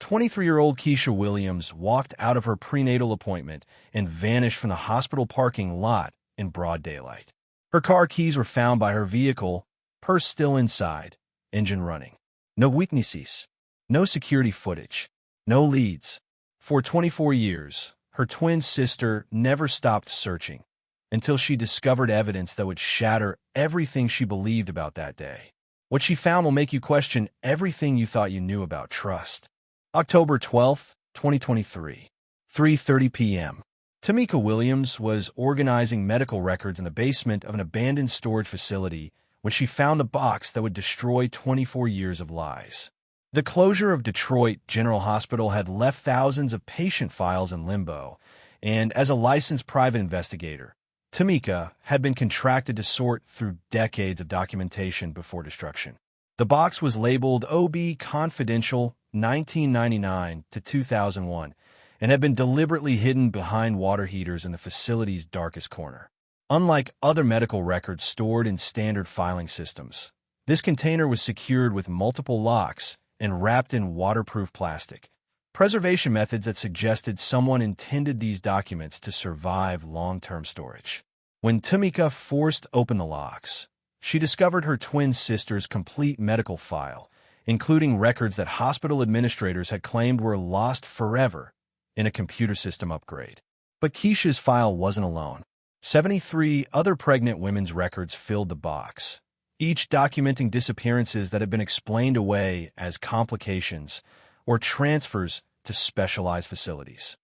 23-year-old Keisha Williams walked out of her prenatal appointment and vanished from the hospital parking lot in broad daylight. Her car keys were found by her vehicle, purse still inside, engine running. No witnesses, no security footage, no leads. For 24 years, her twin sister never stopped searching until she discovered evidence that would shatter everything she believed about that day. What she found will make you question everything you thought you knew about trust. October 12, 2023, 3:30 p.m. Tamika Williams was organizing medical records in the basement of an abandoned storage facility when she found the box that would destroy 24 years of lies. The closure of Detroit General Hospital had left thousands of patient files in limbo, and as a licensed private investigator, Tamika had been contracted to sort through decades of documentation before destruction. The box was labeled OB Confidential 1999 to 2001 and had been deliberately hidden behind water heaters in the facility's darkest corner. Unlike other medical records stored in standard filing systems, this container was secured with multiple locks and wrapped in waterproof plastic, preservation methods that suggested someone intended these documents to survive long-term storage. When Tamika forced open the locks, she discovered her twin sister's complete medical file, including records that hospital administrators had claimed were lost forever in a computer system upgrade. But Keisha's file wasn't alone. 73 other pregnant women's records filled the box, each documenting disappearances that had been explained away as complications or transfers to specialized facilities.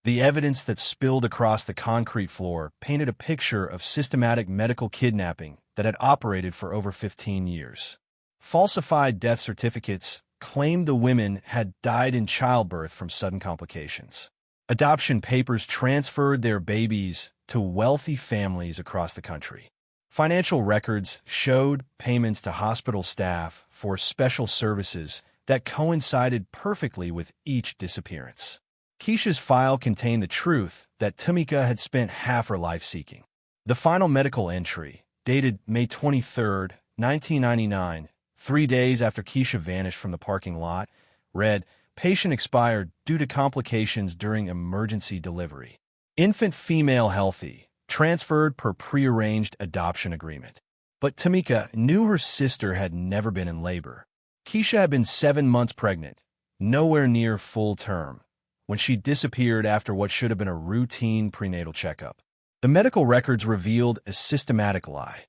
The evidence that spilled across the concrete floor painted a picture of systematic medical kidnapping that had operated for over 15 years. Falsified death certificates claimed the women had died in childbirth from sudden complications. Adoption papers transferred their babies to wealthy families across the country. Financial records showed payments to hospital staff for special services that coincided perfectly with each disappearance. Keisha's file contained the truth that Tamika had spent half her life seeking. The final medical entry, dated May 23, 1999, 3 days after Keisha vanished from the parking lot, read, "Patient expired due to complications during emergency delivery. Infant female healthy, transferred per prearranged adoption agreement." But Tamika knew her sister had never been in labor. Keisha had been 7 months pregnant, nowhere near full term, when she disappeared after what should have been a routine prenatal checkup. The medical records revealed a systematic lie.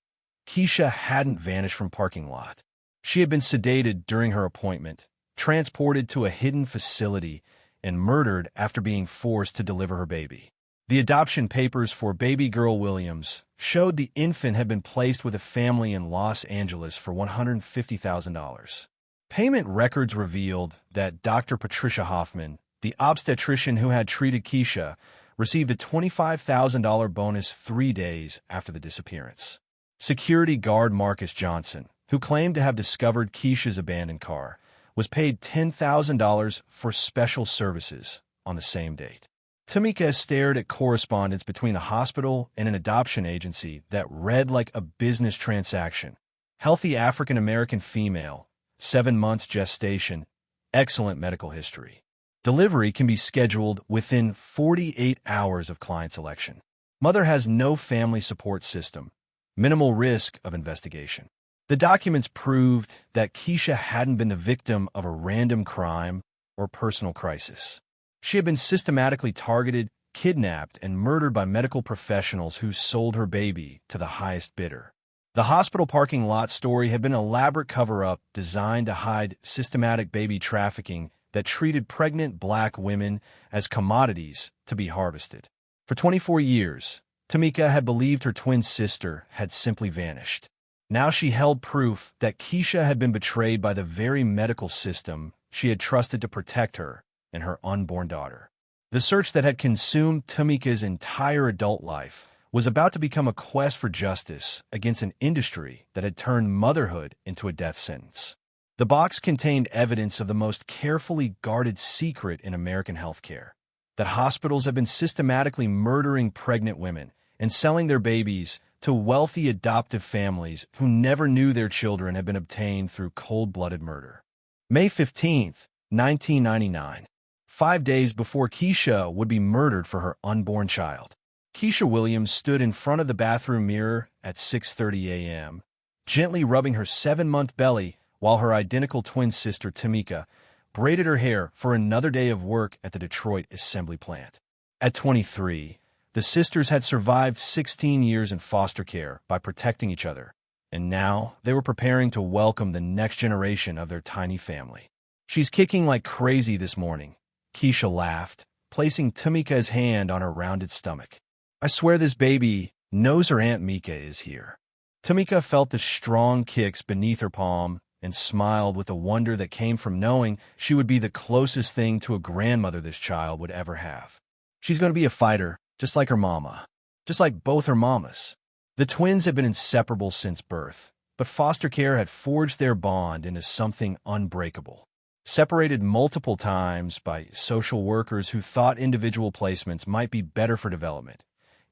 Keisha hadn't vanished from parking lot. She had been sedated during her appointment, transported to a hidden facility, and murdered after being forced to deliver her baby. The adoption papers for baby girl Williams showed the infant had been placed with a family in Los Angeles for $150,000. Payment records revealed that Dr. Patricia Hoffman, the obstetrician who had treated Keisha, received a $25,000 bonus 3 days after the disappearance. Security guard Marcus Johnson, who claimed to have discovered Keisha's abandoned car, was paid $10,000 for special services on the same date. Tamika stared at correspondence between the hospital and an adoption agency that read like a business transaction. Healthy African-American female, 7 months gestation, excellent medical history. Delivery can be scheduled within 48 hours of client selection. Mother has no family support system. Minimal risk of investigation. The documents proved that Keisha hadn't been the victim of a random crime or personal crisis. She had been systematically targeted, kidnapped, and murdered by medical professionals who sold her baby to the highest bidder. The hospital parking lot story had been an elaborate cover-up designed to hide systematic baby trafficking that treated pregnant black women as commodities to be harvested. For 24 years, Tamika had believed her twin sister had simply vanished. Now she held proof that Keisha had been betrayed by the very medical system she had trusted to protect her and her unborn daughter. The search that had consumed Tamika's entire adult life was about to become a quest for justice against an industry that had turned motherhood into a death sentence. The box contained evidence of the most carefully guarded secret in American healthcare, that hospitals have been systematically murdering pregnant women and selling their babies to wealthy adoptive families who never knew their children had been obtained through cold-blooded murder. May 15, 1999. 5 days before Keisha would be murdered for her unborn child. Keisha Williams stood in front of the bathroom mirror at 6:30 a.m., gently rubbing her 7-month belly while her identical twin sister, Tamika, braided her hair for another day of work at the Detroit assembly plant. At 23, the sisters had survived 16 years in foster care by protecting each other, and now they were preparing to welcome the next generation of their tiny family. "She's kicking like crazy this morning," Keisha laughed, placing Tamika's hand on her rounded stomach. "I swear this baby knows her Aunt Mika is here." Tamika felt the strong kicks beneath her palm and smiled with a wonder that came from knowing she would be the closest thing to a grandmother this child would ever have. She's going to be a fighter, just like her mama, just like both her mamas. The twins had been inseparable since birth, but foster care had forged their bond into something unbreakable. Separated multiple times by social workers who thought individual placements might be better for development,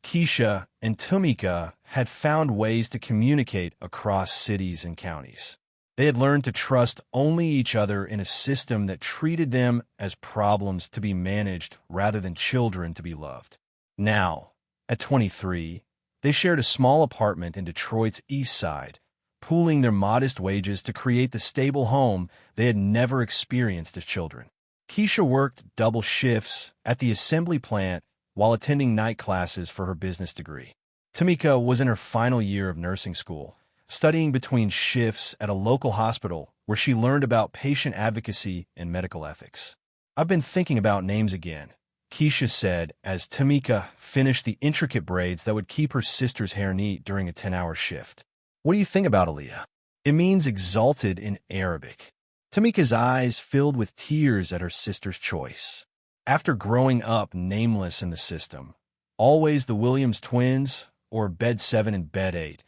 Keisha and Tamika had found ways to communicate across cities and counties. They had learned to trust only each other in a system that treated them as problems to be managed rather than children to be loved. Now, at 23, they shared a small apartment in Detroit's East Side, pooling their modest wages to create the stable home they had never experienced as children. Keisha worked double shifts at the assembly plant while attending night classes for her business degree. Tamika was in her final year of nursing school, studying between shifts at a local hospital where she learned about patient advocacy and medical ethics. "I've been thinking about names again," Keisha said as Tamika finished the intricate braids that would keep her sister's hair neat during a 10-hour shift. "What do you think about Aaliyah?" "It means exalted in Arabic." Tamika's eyes filled with tears at her sister's choice. After growing up nameless in the system, always the Williams twins, or bed 7 and bed 8,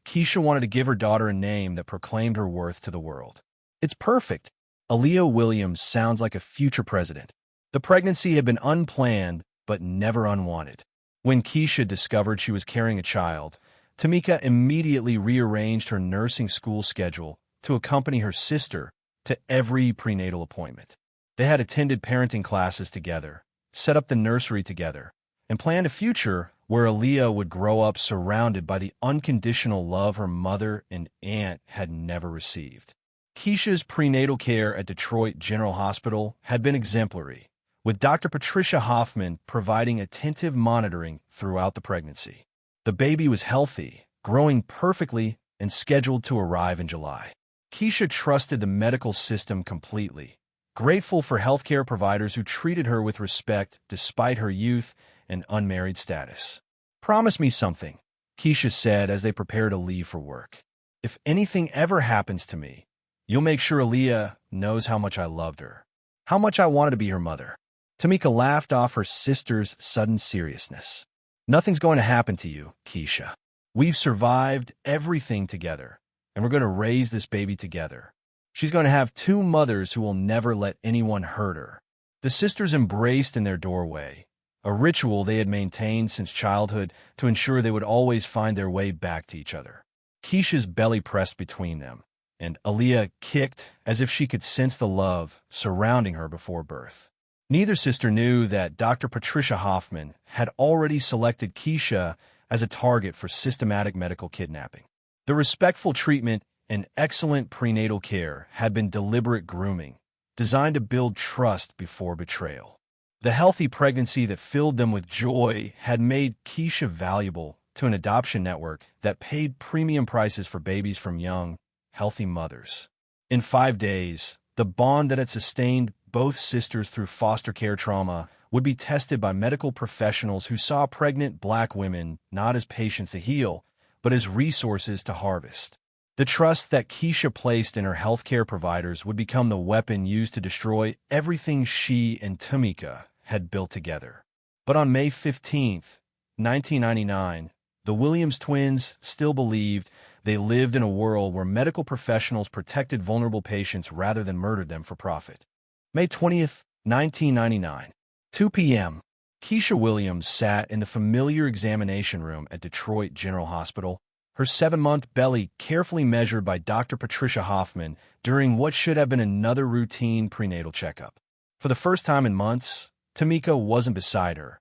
Keisha wanted to give her daughter a name that proclaimed her worth to the world. "It's perfect. Aaliyah Williams sounds like a future president." The pregnancy had been unplanned, but never unwanted. When Keisha discovered she was carrying a child, Tamika immediately rearranged her nursing school schedule to accompany her sister to every prenatal appointment. They had attended parenting classes together, set up the nursery together, and planned a future where Aaliyah would grow up surrounded by the unconditional love her mother and aunt had never received. Keisha's prenatal care at Detroit General Hospital had been exemplary, with Dr. Patricia Hoffman providing attentive monitoring throughout the pregnancy. The baby was healthy, growing perfectly, and scheduled to arrive in July. Keisha trusted the medical system completely, grateful for healthcare providers who treated her with respect despite her youth and unmarried status. "Promise me something," Keisha said as they prepared to leave for work. "If anything ever happens to me, you'll make sure Aaliyah knows how much I loved her, how much I wanted to be her mother." Tamika laughed off her sister's sudden seriousness. "Nothing's going to happen to you, Keisha. We've survived everything together, and we're going to raise this baby together. She's going to have 2 mothers who will never let anyone hurt her." The sisters embraced in their doorway, a ritual they had maintained since childhood to ensure they would always find their way back to each other. Keisha's belly pressed between them, and Aaliyah kicked as if she could sense the love surrounding her before birth. Neither sister knew that Dr. Patricia Hoffman had already selected Keisha as a target for systematic medical kidnapping. The respectful treatment and excellent prenatal care had been deliberate grooming, designed to build trust before betrayal. The healthy pregnancy that filled them with joy had made Keisha valuable to an adoption network that paid premium prices for babies from young, healthy mothers. In 5 days, the bond that had sustained both sisters through foster care trauma would be tested by medical professionals who saw pregnant Black women not as patients to heal, but as resources to harvest. The trust that Keisha placed in her healthcare providers would become the weapon used to destroy everything she and Tamika had built together. But on May 15, 1999, the Williams twins still believed they lived in a world where medical professionals protected vulnerable patients rather than murdered them for profit. May 20th, 1999, 2 p.m., Keisha Williams sat in the familiar examination room at Detroit General Hospital, her 7-month belly carefully measured by Dr. Patricia Hoffman during what should have been another routine prenatal checkup. For the first time in months, Tamika wasn't beside her.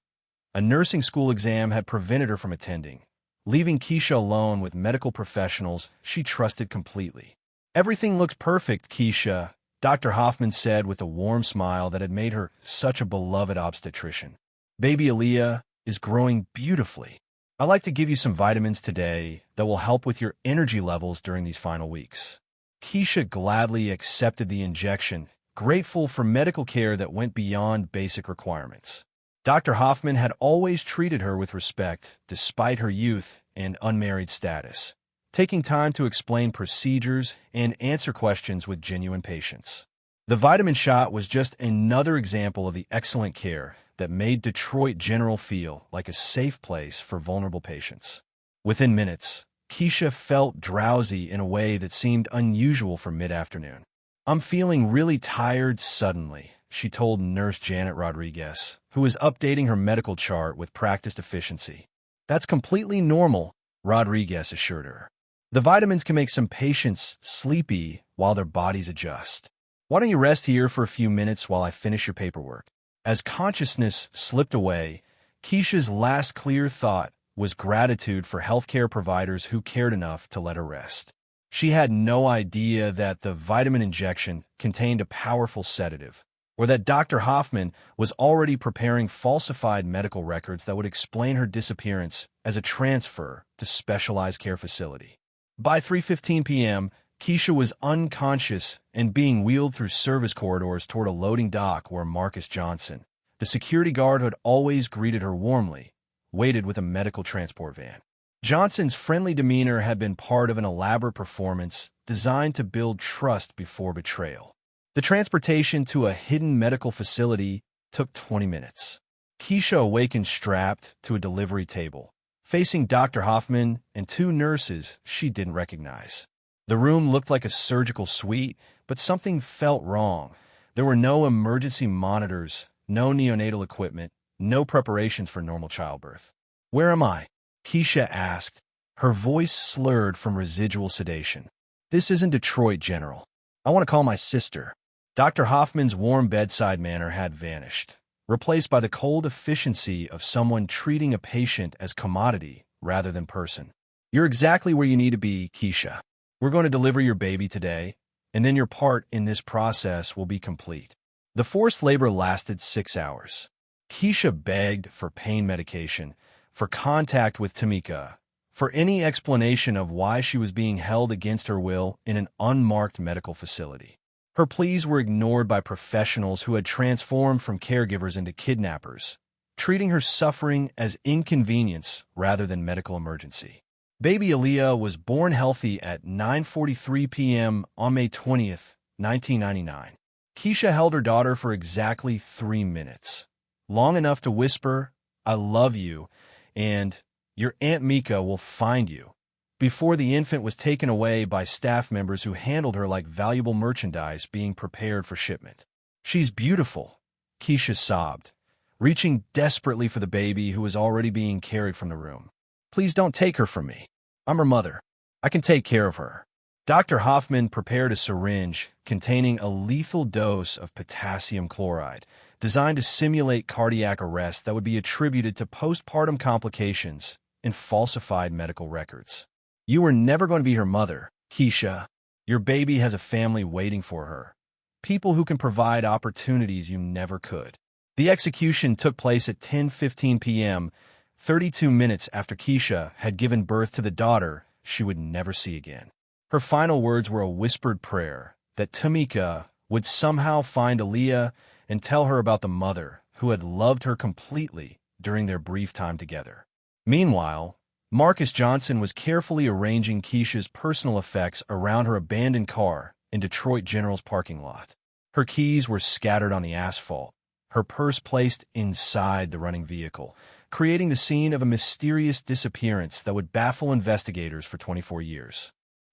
A nursing school exam had prevented her from attending, leaving Keisha alone with medical professionals she trusted completely. "Everything looks perfect, Keisha," Dr. Hoffman said with a warm smile that had made her such a beloved obstetrician. "Baby Aaliyah is growing beautifully. I'd like to give you some vitamins today that will help with your energy levels during these final weeks." Keisha gladly accepted the injection, grateful for medical care that went beyond basic requirements. Dr. Hoffman had always treated her with respect, despite her youth and unmarried status, taking time to explain procedures and answer questions with genuine patience. The vitamin shot was just another example of the excellent care that made Detroit General feel like a safe place for vulnerable patients. Within minutes, Keisha felt drowsy in a way that seemed unusual for mid-afternoon. "I'm feeling really tired suddenly," she told Nurse Janet Rodriguez, who was updating her medical chart with practiced efficiency. "That's completely normal," Rodriguez assured her. "The vitamins can make some patients sleepy while their bodies adjust. Why don't you rest here for a few minutes while I finish your paperwork?" As consciousness slipped away, Keisha's last clear thought was gratitude for healthcare providers who cared enough to let her rest. She had no idea that the vitamin injection contained a powerful sedative, or that Dr. Hoffman was already preparing falsified medical records that would explain her disappearance as a transfer to specialized care facility. By 3:15 p.m., Keisha was unconscious and being wheeled through service corridors toward a loading dock where Marcus Johnson, the security guard who had always greeted her warmly, waited with a medical transport van. Johnson's friendly demeanor had been part of an elaborate performance designed to build trust before betrayal. The transportation to a hidden medical facility took 20 minutes. Keisha awakened strapped to a delivery table, facing Dr. Hoffman and 2 nurses she didn't recognize. The room looked like a surgical suite, but something felt wrong. There were no emergency monitors, no neonatal equipment, no preparations for normal childbirth. "Where am I?" Keisha asked, her voice slurred from residual sedation. "This isn't Detroit, General. I want to call my sister." Dr. Hoffman's warm bedside manner had vanished, replaced by the cold efficiency of someone treating a patient as commodity rather than person. "You're exactly where you need to be, Keisha. We're going to deliver your baby today, and then your part in this process will be complete." The forced labor lasted 6 hours. Keisha begged for pain medication, for contact with Tamika, for any explanation of why she was being held against her will in an unmarked medical facility. Her pleas were ignored by professionals who had transformed from caregivers into kidnappers, treating her suffering as inconvenience rather than medical emergency. Baby Aaliyah was born healthy at 9:43 p.m. on May 20th, 1999. Keisha held her daughter for exactly 3 minutes, long enough to whisper, "I love you," and "Your Aunt Mika will find you," before the infant was taken away by staff members who handled her like valuable merchandise being prepared for shipment. "She's beautiful," Keisha sobbed, reaching desperately for the baby who was already being carried from the room. "Please don't take her from me. I'm her mother. I can take care of her." Dr. Hoffman prepared a syringe containing a lethal dose of potassium chloride, designed to simulate cardiac arrest that would be attributed to postpartum complications in falsified medical records. "You were never going to be her mother, Keisha. Your baby has a family waiting for her. People who can provide opportunities you never could." The execution took place at 10:15 p.m., 32 minutes after Keisha had given birth to the daughter she would never see again. Her final words were a whispered prayer that Tamika would somehow find Aaliyah and tell her about the mother who had loved her completely during their brief time together. Meanwhile, Marcus Johnson was carefully arranging Keisha's personal effects around her abandoned car in Detroit General's parking lot. Her keys were scattered on the asphalt, her purse placed inside the running vehicle, creating the scene of a mysterious disappearance that would baffle investigators for 24 years.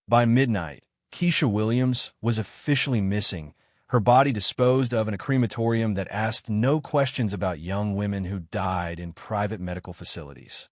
By midnight, Keisha Williams was officially missing, her body disposed of in a crematorium that asked no questions about young women who died in private medical facilities.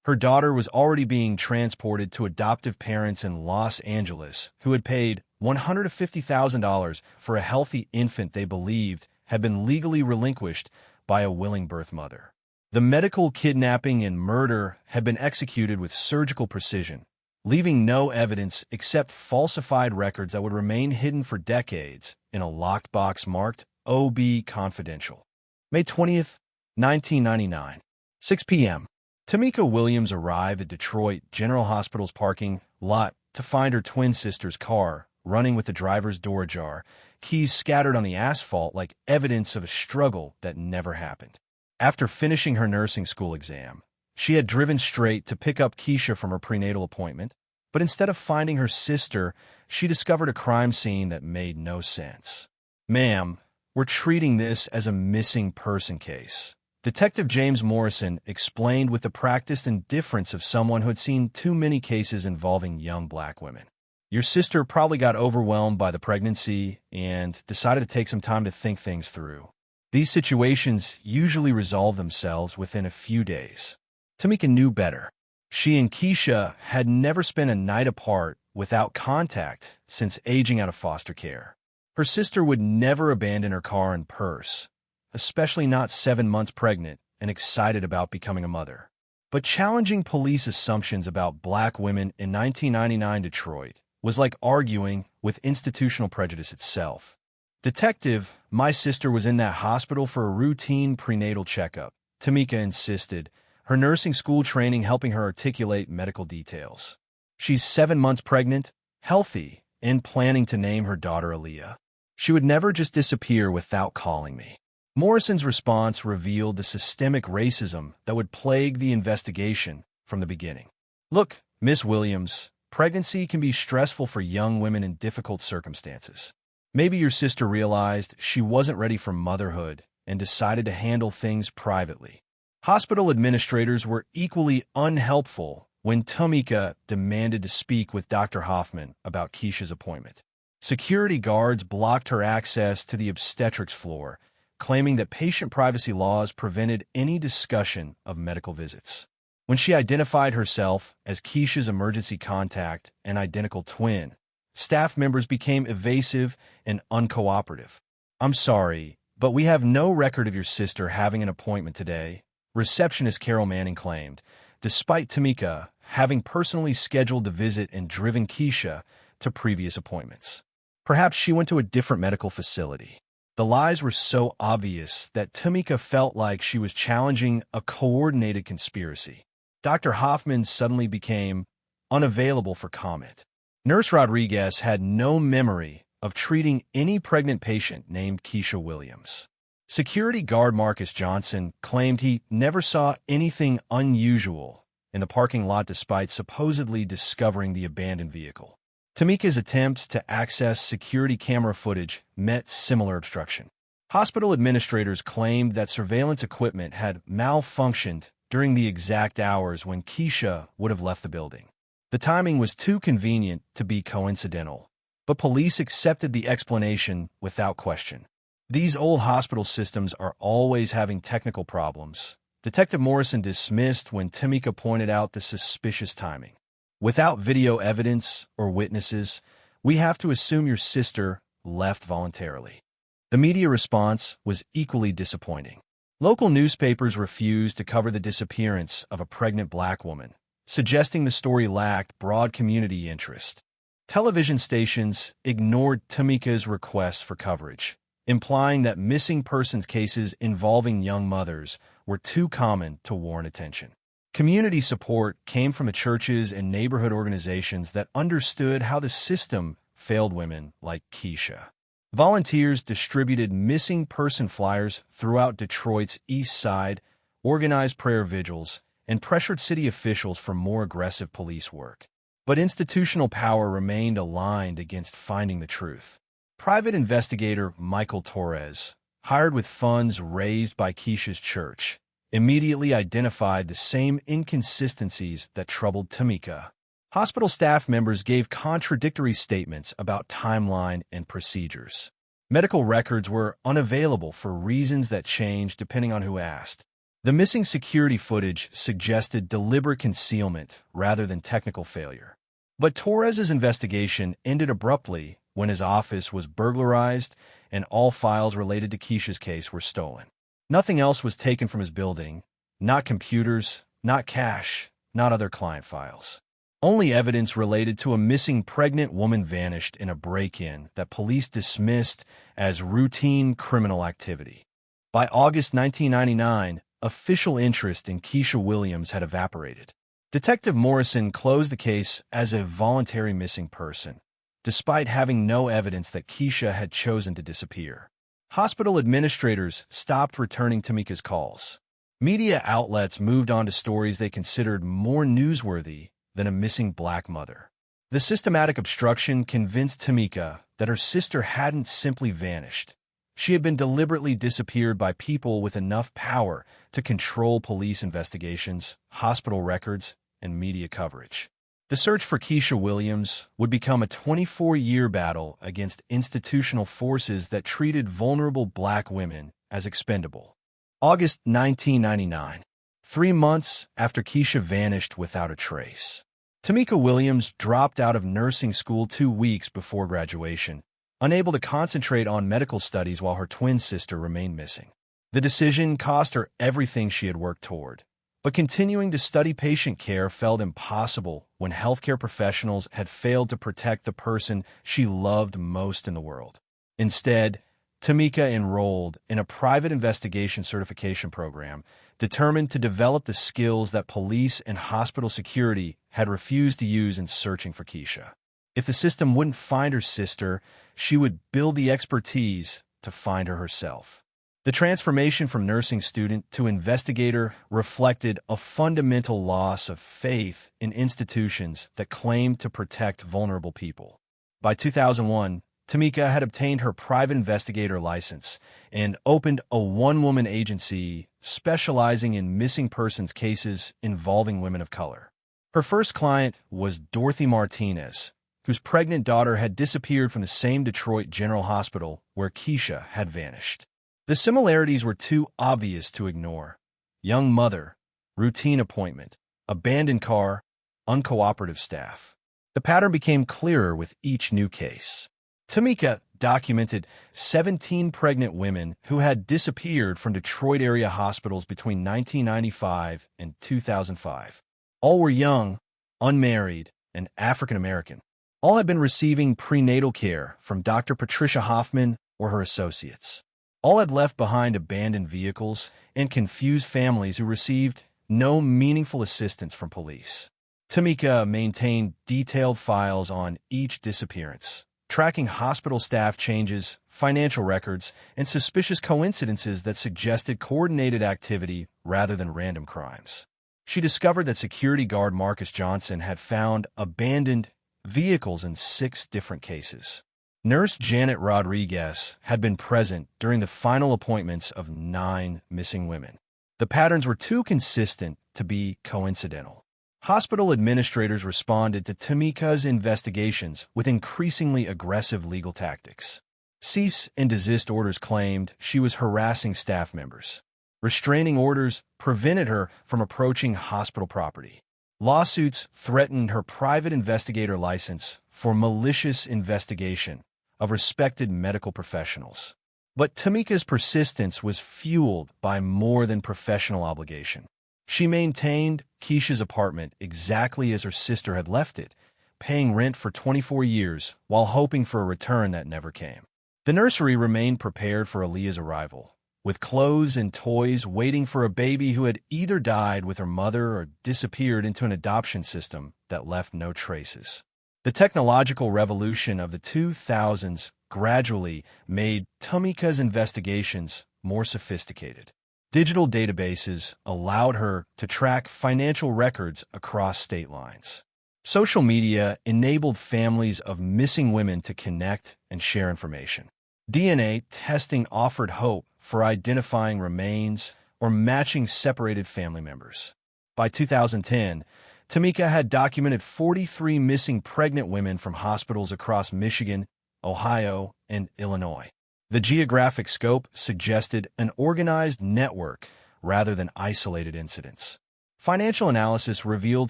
Her daughter was already being transported to adoptive parents in Los Angeles who had paid $150,000 for a healthy infant they believed had been legally relinquished by a willing birth mother. The medical kidnapping and murder had been executed with surgical precision, leaving no evidence except falsified records that would remain hidden for decades in a locked box marked OB Confidential. May 20th, 1999, 6 p.m. Tamika Williams arrived at Detroit General Hospital's parking lot to find her twin sister's car running with the driver's door ajar, keys scattered on the asphalt like evidence of a struggle that never happened. After finishing her nursing school exam, she had driven straight to pick up Keisha from her prenatal appointment, but instead of finding her sister, she discovered a crime scene that made no sense. "Ma'am, we're treating this as a missing person case," Detective James Morrison explained with the practiced indifference of someone who had seen too many cases involving young black women. "Your sister probably got overwhelmed by the pregnancy and decided to take some time to think things through. These situations usually resolve themselves within a few days." Tamika knew better. She and Keisha had never spent a night apart without contact since aging out of foster care. Her sister would never abandon her car and purse, especially not 7 months pregnant and excited about becoming a mother. But challenging police assumptions about black women in 1999 Detroit was like arguing with institutional prejudice itself. "Detective, my sister was in that hospital for a routine prenatal checkup," Tamika insisted, her nursing school training helping her articulate medical details. "She's 7 months pregnant, healthy, and planning to name her daughter Aaliyah. She would never just disappear without calling me." Morrison's response revealed the systemic racism that would plague the investigation from the beginning. "Look, Miss Williams, pregnancy can be stressful for young women in difficult circumstances. Maybe your sister realized she wasn't ready for motherhood and decided to handle things privately." Hospital administrators were equally unhelpful when Tamika demanded to speak with Dr. Hoffman about Keisha's appointment. Security guards blocked her access to the obstetrics floor, claiming that patient privacy laws prevented any discussion of medical visits. When she identified herself as Keisha's emergency contact and identical twin, staff members became evasive and uncooperative. "I'm sorry, but we have no record of your sister having an appointment today," receptionist Carol Manning claimed, despite Tamika having personally scheduled the visit and driven Keisha to previous appointments. Perhaps she went to a different medical facility. The lies were so obvious that Tamika felt like she was challenging a coordinated conspiracy. Dr. Hoffman suddenly became unavailable for comment. Nurse Rodriguez had no memory of treating any pregnant patient named Keisha Williams. Security guard Marcus Johnson claimed he never saw anything unusual in the parking lot despite supposedly discovering the abandoned vehicle. Tamika's attempts to access security camera footage met similar obstruction. Hospital administrators claimed that surveillance equipment had malfunctioned during the exact hours when Keisha would have left the building. The timing was too convenient to be coincidental, but police accepted the explanation without question. "These old hospital systems are always having technical problems," Detective Morrison dismissed when Tamika pointed out the suspicious timing. "Without video evidence or witnesses, we have to assume your sister left voluntarily." The media response was equally disappointing. Local newspapers refused to cover the disappearance of a pregnant black woman, suggesting the story lacked broad community interest. Television stations ignored Tamika's request for coverage, implying that missing persons cases involving young mothers were too common to warrant attention. Community support came from the churches and neighborhood organizations that understood how the system failed women like Keisha. Volunteers distributed missing person flyers throughout Detroit's East Side, organized prayer vigils, and pressured city officials for more aggressive police work. But institutional power remained aligned against finding the truth. Private investigator Michael Torres, hired with funds raised by Keisha's church, immediately identified the same inconsistencies that troubled Tamika. Hospital staff members gave contradictory statements about timeline and procedures. Medical records were unavailable for reasons that changed depending on who asked. The missing security footage suggested deliberate concealment rather than technical failure. But Torres's investigation ended abruptly when his office was burglarized and all files related to Keisha's case were stolen. Nothing else was taken from his building, not computers, not cash, not other client files. Only evidence related to a missing pregnant woman vanished in a break-in that police dismissed as routine criminal activity. By August 1999, official interest in Keisha Williams had evaporated. Detective Morrison closed the case as a voluntary missing person, despite having no evidence that Keisha had chosen to disappear. Hospital administrators stopped returning Tamika's calls. Media outlets moved on to stories they considered more newsworthy than a missing black mother. The systematic obstruction convinced Tamika that her sister hadn't simply vanished. She had been deliberately disappeared by people with enough power to control police investigations, hospital records, and media coverage. The search for Keisha Williams would become a 24-year battle against institutional forces that treated vulnerable black women as expendable. August 1999, 3 months after Keisha vanished without a trace. Tamika Williams dropped out of nursing school 2 weeks before graduation, unable to concentrate on medical studies while her twin sister remained missing. The decision cost her everything she had worked toward, but continuing to study patient care felt impossible when healthcare professionals had failed to protect the person she loved most in the world. Instead, Tamika enrolled in a private investigation certification program determined to develop the skills that police and hospital security had refused to use in searching for Keisha. If the system wouldn't find her sister, she would build the expertise to find her herself. The transformation from nursing student to investigator reflected a fundamental loss of faith in institutions that claimed to protect vulnerable people. By 2001, Tamika had obtained her private investigator license and opened a one-woman agency specializing in missing persons cases involving women of color. Her first client was Dorothy Martinez, whose pregnant daughter had disappeared from the same Detroit General Hospital where Keisha had vanished. The similarities were too obvious to ignore. Young mother, routine appointment, abandoned car, uncooperative staff. The pattern became clearer with each new case. Tamika documented 17 pregnant women who had disappeared from Detroit area hospitals between 1995 and 2005. All were young, unmarried, and African American. All had been receiving prenatal care from Dr. Patricia Hoffman or her associates. All had left behind abandoned vehicles and confused families who received no meaningful assistance from police. Tamika maintained detailed files on each disappearance, tracking hospital staff changes, financial records, and suspicious coincidences that suggested coordinated activity rather than random crimes. She discovered that security guard Marcus Johnson had found abandoned vehicles in 6 different cases. Nurse Janet Rodriguez had been present during the final appointments of 9 missing women. The patterns were too consistent to be coincidental. Hospital administrators responded to Tamika's investigations with increasingly aggressive legal tactics. Cease and desist orders claimed she was harassing staff members. Restraining orders prevented her from approaching hospital property. Lawsuits threatened her private investigator license for malicious investigation of respected medical professionals. But Tamika's persistence was fueled by more than professional obligation. She maintained Keisha's apartment exactly as her sister had left it, paying rent for 24 years while hoping for a return that never came. The nursery remained prepared for Aaliyah's arrival, with clothes and toys waiting for a baby who had either died with her mother or disappeared into an adoption system that left no traces. The technological revolution of the 2000s gradually made Tamika's investigations more sophisticated. Digital databases allowed her to track financial records across state lines. Social media enabled families of missing women to connect and share information. DNA testing offered hope for identifying remains or matching separated family members. By 2010, Tamika had documented 43 missing pregnant women from hospitals across Michigan, Ohio, and Illinois. The geographic scope suggested an organized network rather than isolated incidents. Financial analysis revealed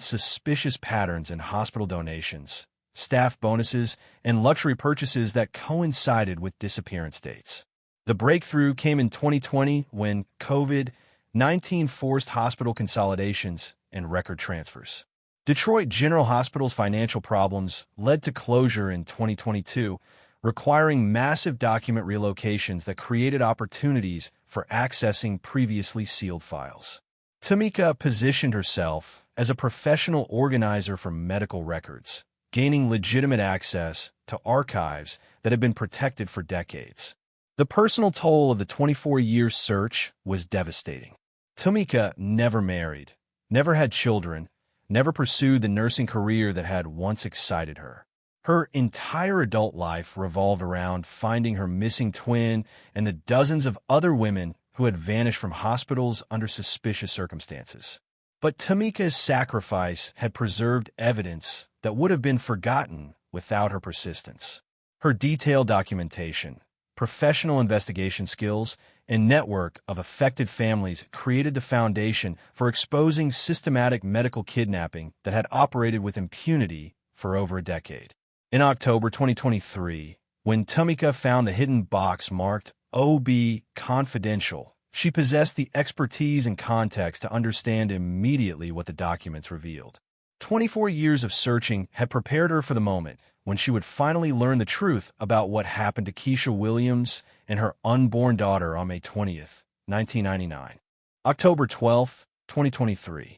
suspicious patterns in hospital donations, staff bonuses, and luxury purchases that coincided with disappearance dates. The breakthrough came in 2020 when COVID-19 forced hospital consolidations and record transfers. Detroit General Hospital's financial problems led to closure in 2022, requiring massive document relocations that created opportunities for accessing previously sealed files. Tamika positioned herself as a professional organizer for medical records, gaining legitimate access to archives that had been protected for decades. The personal toll of the 24-year search was devastating. Tamika never married, never had children, never pursued the nursing career that had once excited her. Her entire adult life revolved around finding her missing twin and the dozens of other women who had vanished from hospitals under suspicious circumstances. But Tamika's sacrifice had preserved evidence that would have been forgotten without her persistence. Her detailed documentation, professional investigation skills, and network of affected families created the foundation for exposing systematic medical kidnapping that had operated with impunity for over a decade. In October 2023, when Tamika found the hidden box marked OB Confidential, she possessed the expertise and context to understand immediately what the documents revealed. 24 years of searching had prepared her for the moment when she would finally learn the truth about what happened to Keisha Williams and her unborn daughter on May 20th, 1999. October 12th, 2023,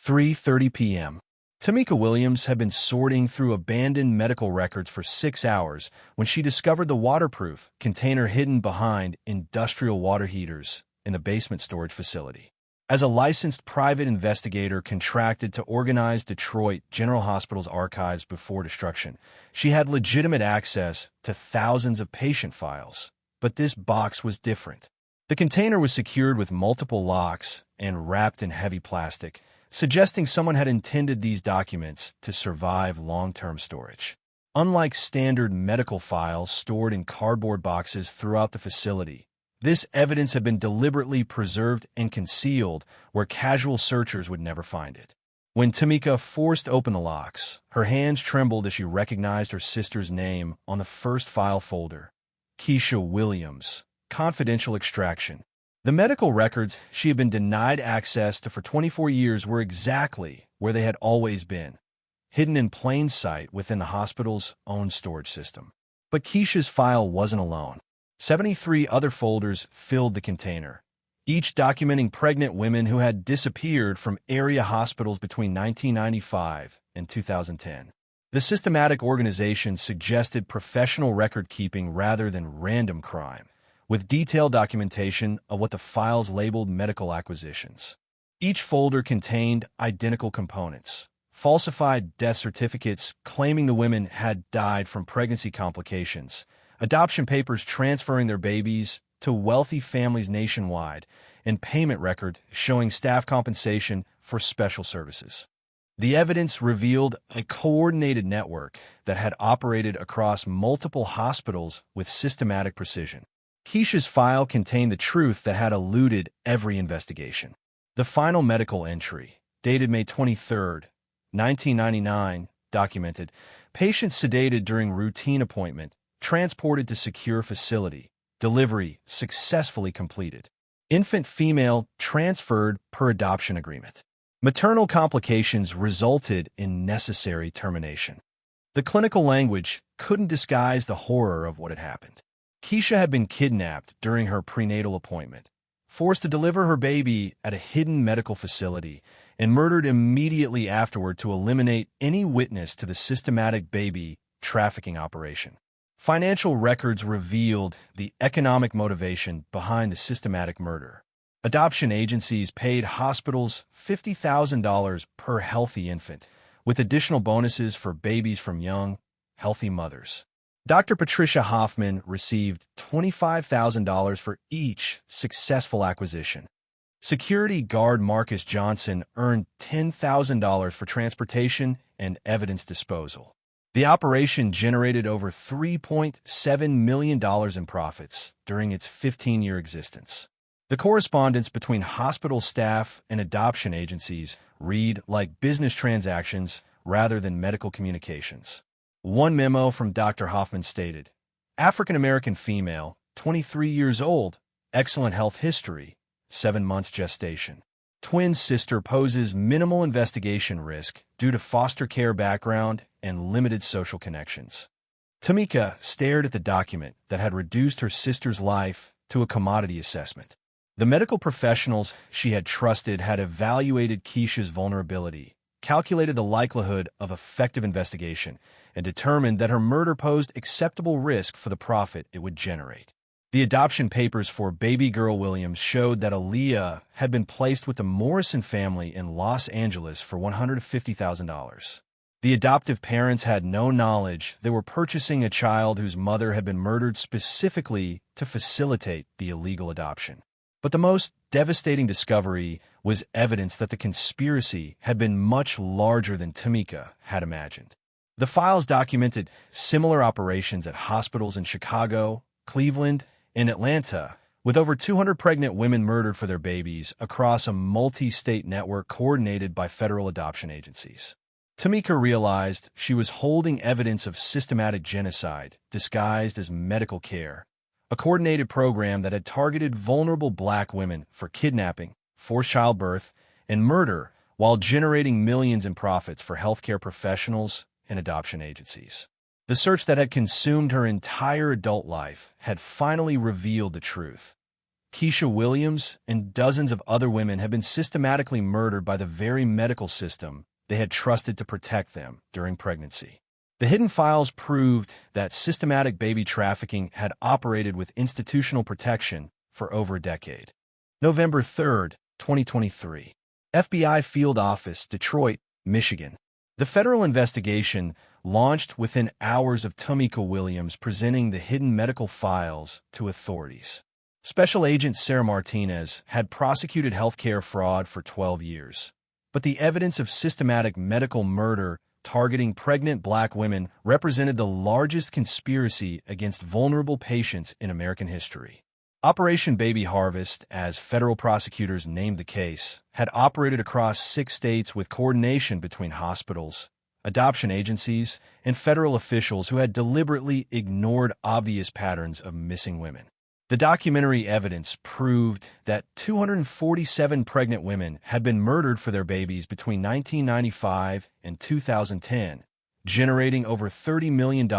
3:30 p.m. Tamika Williams had been sorting through abandoned medical records for 6 hours when she discovered the waterproof container hidden behind industrial water heaters in the basement storage facility. As a licensed private investigator contracted to organize Detroit General Hospital's archives before destruction, she had legitimate access to thousands of patient files. But this box was different. The container was secured with multiple locks and wrapped in heavy plastic, suggesting someone had intended these documents to survive long-term storage. Unlike standard medical files stored in cardboard boxes throughout the facility, this evidence had been deliberately preserved and concealed where casual searchers would never find it. When Tamika forced open the locks, her hands trembled as she recognized her sister's name on the first file folder: Keisha Williams, Confidential Extraction. The medical records she had been denied access to for 24 years were exactly where they had always been, hidden in plain sight within the hospital's own storage system. But Keisha's file wasn't alone. 73 other folders filled the container, each documenting pregnant women who had disappeared from area hospitals between 1995 and 2010. The systematic organization suggested professional record-keeping rather than random crime, with detailed documentation of what the files labeled medical acquisitions. Each folder contained identical components: falsified death certificates claiming the women had died from pregnancy complications, adoption papers transferring their babies to wealthy families nationwide, and payment record showing staff compensation for special services. The evidence revealed a coordinated network that had operated across multiple hospitals with systematic precision. Keisha's file contained the truth that had eluded every investigation. The final medical entry, dated May 23, 1999, documented patients sedated during routine appointment, transported to secure facility, delivery successfully completed. Infant female transferred per adoption agreement. Maternal complications resulted in necessary termination. The clinical language couldn't disguise the horror of what had happened. Keisha had been kidnapped during her prenatal appointment, forced to deliver her baby at a hidden medical facility, and murdered immediately afterward to eliminate any witness to the systematic baby trafficking operation. Financial records revealed the economic motivation behind the systematic murder. Adoption agencies paid hospitals $50,000 per healthy infant, with additional bonuses for babies from young, healthy mothers. Dr. Patricia Hoffman received $25,000 for each successful acquisition. Security guard Marcus Johnson earned $10,000 for transportation and evidence disposal. The operation generated over $3.7 million in profits during its 15-year existence. The correspondence between hospital staff and adoption agencies read like business transactions rather than medical communications. One memo from Dr. Hoffman stated, African-American female, 23 years old, excellent health history, 7 months gestation. Twin sister poses minimal investigation risk due to foster care background and limited social connections. Tamika stared at the document that had reduced her sister's life to a commodity assessment. The medical professionals she had trusted had evaluated Keisha's vulnerability, calculated the likelihood of effective investigation, and determined that her murder posed acceptable risk for the profit it would generate. The adoption papers for baby girl Williams showed that Aaliyah had been placed with the Morrison family in Los Angeles for $150,000. The adoptive parents had no knowledge they were purchasing a child whose mother had been murdered specifically to facilitate the illegal adoption. But the most devastating discovery was evidence that the conspiracy had been much larger than Tamika had imagined. The files documented similar operations at hospitals in Chicago, Cleveland, and Atlanta, with over 200 pregnant women murdered for their babies across a multi-state network coordinated by federal adoption agencies. Tamika realized she was holding evidence of systematic genocide disguised as medical care, a coordinated program that had targeted vulnerable Black women for kidnapping, forced childbirth, and murder while generating millions in profits for healthcare professionals and adoption agencies. The search that had consumed her entire adult life had finally revealed the truth. Keisha Williams and dozens of other women had been systematically murdered by the very medical system they had trusted to protect them during pregnancy. The hidden files proved that systematic baby trafficking had operated with institutional protection for over a decade. November 3, 2023. FBI Field Office, Detroit, Michigan. The federal investigation launched within hours of Tamika Williams presenting the hidden medical files to authorities. Special Agent Sarah Martinez had prosecuted healthcare fraud for 12 years. But the evidence of systematic medical murder targeting pregnant Black women represented the largest conspiracy against vulnerable patients in American history. Operation Baby Harvest, as federal prosecutors named the case, had operated across 6 states with coordination between hospitals, adoption agencies, and federal officials who had deliberately ignored obvious patterns of missing women. The documentary evidence proved that 247 pregnant women had been murdered for their babies between 1995 and 2010, generating over $30 million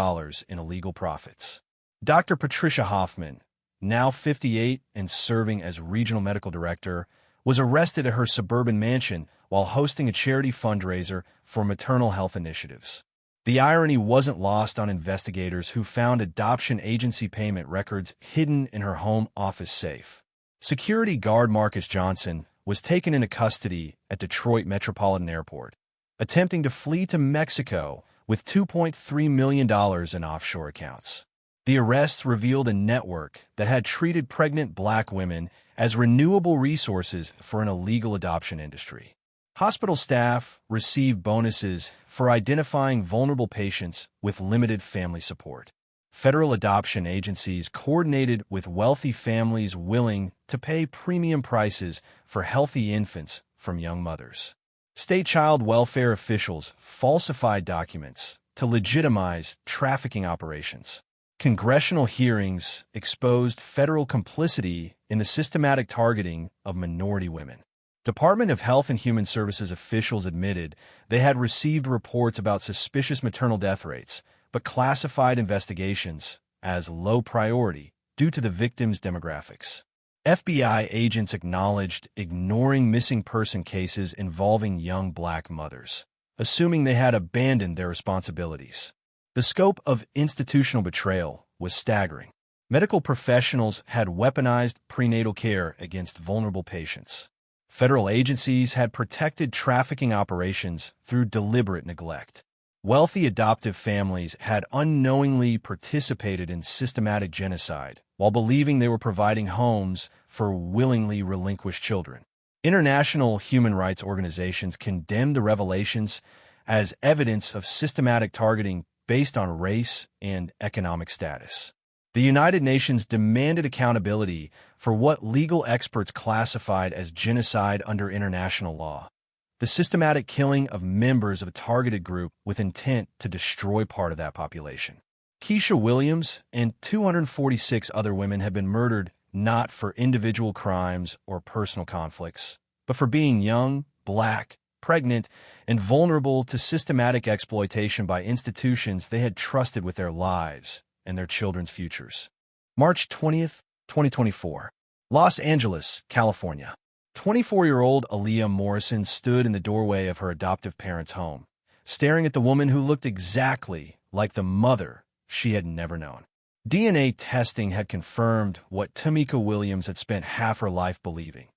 in illegal profits. Dr. Patricia Hoffman, now 58 and serving as regional medical director, was arrested at her suburban mansion while hosting a charity fundraiser for maternal health initiatives. The irony wasn't lost on investigators who found adoption agency payment records hidden in her home office safe. Security guard Marcus Johnson was taken into custody at Detroit Metropolitan Airport, attempting to flee to Mexico with $2.3 million in offshore accounts. The arrests revealed a network that had treated pregnant Black women as renewable resources for an illegal adoption industry. Hospital staff received bonuses for identifying vulnerable patients with limited family support. Federal adoption agencies coordinated with wealthy families willing to pay premium prices for healthy infants from young mothers. State child welfare officials falsified documents to legitimize trafficking operations. Congressional hearings exposed federal complicity in the systematic targeting of minority women. Department of Health and Human Services officials admitted they had received reports about suspicious maternal death rates, but classified investigations as low priority due to the victims' demographics. FBI agents acknowledged ignoring missing person cases involving young Black mothers, assuming they had abandoned their responsibilities. The scope of institutional betrayal was staggering. Medical professionals had weaponized prenatal care against vulnerable patients. Federal agencies had protected trafficking operations through deliberate neglect. Wealthy adoptive families had unknowingly participated in systematic genocide while believing they were providing homes for willingly relinquished children. International human rights organizations condemned the revelations as evidence of systematic targeting based on race and economic status. The United Nations demanded accountability for what legal experts classified as genocide under international law, the systematic killing of members of a targeted group with intent to destroy part of that population. Keisha Williams and 246 other women have been murdered not for individual crimes or personal conflicts, but for being young, black, pregnant, and vulnerable to systematic exploitation by institutions they had trusted with their lives and their children's futures. March 20th, 2024. Los Angeles, California. 24-year-old Aaliyah Morrison stood in the doorway of her adoptive parents' home, staring at the woman who looked exactly like the mother she had never known. DNA testing had confirmed what Tamika Williams had spent half her life believing,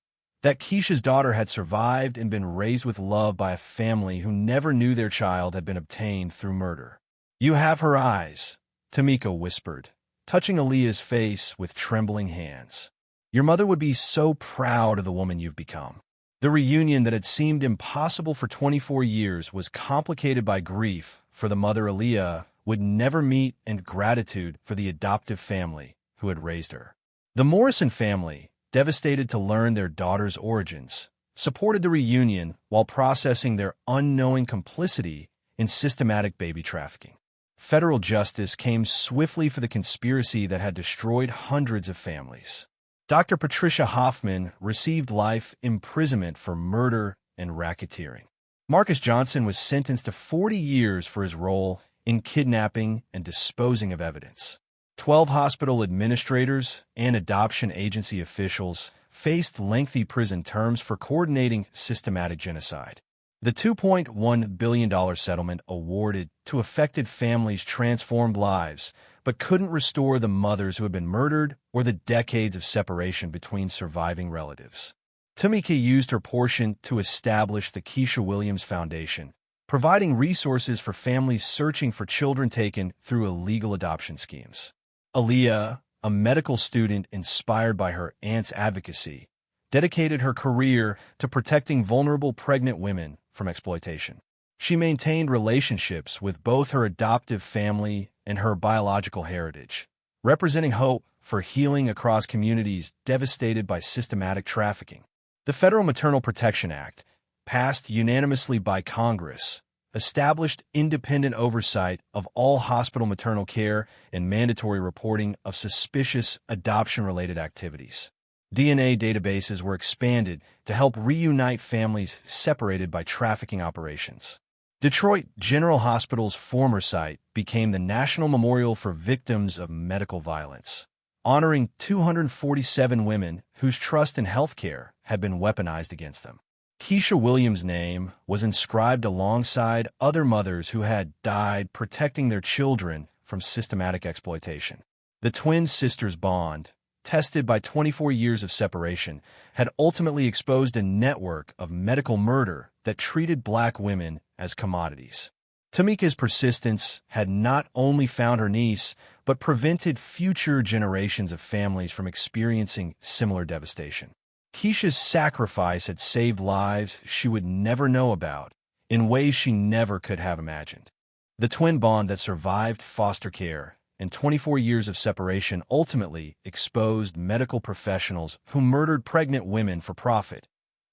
that Keisha's daughter had survived and been raised with love by a family who never knew their child had been obtained through murder. "You have her eyes," Tamika whispered, touching Aaliyah's face with trembling hands. "Your mother would be so proud of the woman you've become." The reunion that had seemed impossible for 24 years was complicated by grief for the mother Aaliyah would never meet and gratitude for the adoptive family who had raised her. The Morrison family, devastated to learn their daughter's origins, supported the reunion while processing their unknowing complicity in systematic baby trafficking. Federal justice came swiftly for the conspiracy that had destroyed hundreds of families. Dr. Patricia Hoffman received life imprisonment for murder and racketeering. Marcus Johnson was sentenced to 40 years for his role in kidnapping and disposing of evidence. 12 hospital administrators and adoption agency officials faced lengthy prison terms for coordinating systematic genocide. The $2.1 billion settlement awarded to affected families transformed lives, but couldn't restore the mothers who had been murdered or the decades of separation between surviving relatives. Tamika used her portion to establish the Keisha Williams Foundation, providing resources for families searching for children taken through illegal adoption schemes. Aaliyah, a medical student inspired by her aunt's advocacy, dedicated her career to protecting vulnerable pregnant women from exploitation. She maintained relationships with both her adoptive family and her biological heritage, representing hope for healing across communities devastated by systematic trafficking. The Federal Maternal Protection Act, passed unanimously by Congress, established independent oversight of all hospital maternal care and mandatory reporting of suspicious adoption-related activities. DNA databases were expanded to help reunite families separated by trafficking operations. Detroit General Hospital's former site became the National Memorial for Victims of Medical Violence, honoring 247 women whose trust in healthcare had been weaponized against them. Keisha Williams' name was inscribed alongside other mothers who had died protecting their children from systematic exploitation. The twin sisters' bond, tested by 24 years of separation, had ultimately exposed a network of medical murder that treated black women as commodities. Tamika's persistence had not only found her niece, but prevented future generations of families from experiencing similar devastation. Keisha's sacrifice had saved lives she would never know about in ways she never could have imagined. The twin bond that survived foster care and 24 years of separation ultimately exposed medical professionals who murdered pregnant women for profit,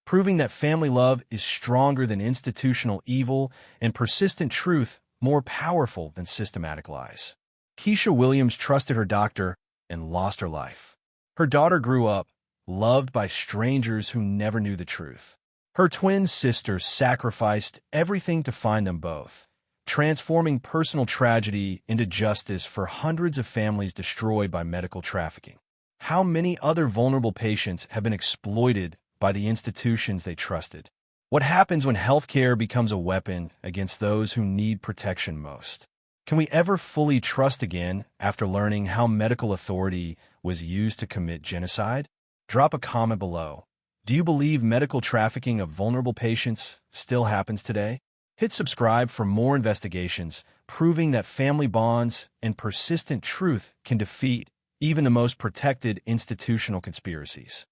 proving that family love is stronger than institutional evil and persistent truth more powerful than systematic lies. Keisha Williams trusted her doctor and lost her life. Her daughter grew up, loved by strangers who never knew the truth. Her twin sister sacrificed everything to find them both, transforming personal tragedy into justice for hundreds of families destroyed by medical trafficking. How many other vulnerable patients have been exploited by the institutions they trusted? What happens when healthcare becomes a weapon against those who need protection most? Can we ever fully trust again after learning how medical authority was used to commit genocide? Drop a comment below. Do you believe medical trafficking of vulnerable patients still happens today? Hit subscribe for more investigations proving that family bonds and persistent truth can defeat even the most protected institutional conspiracies.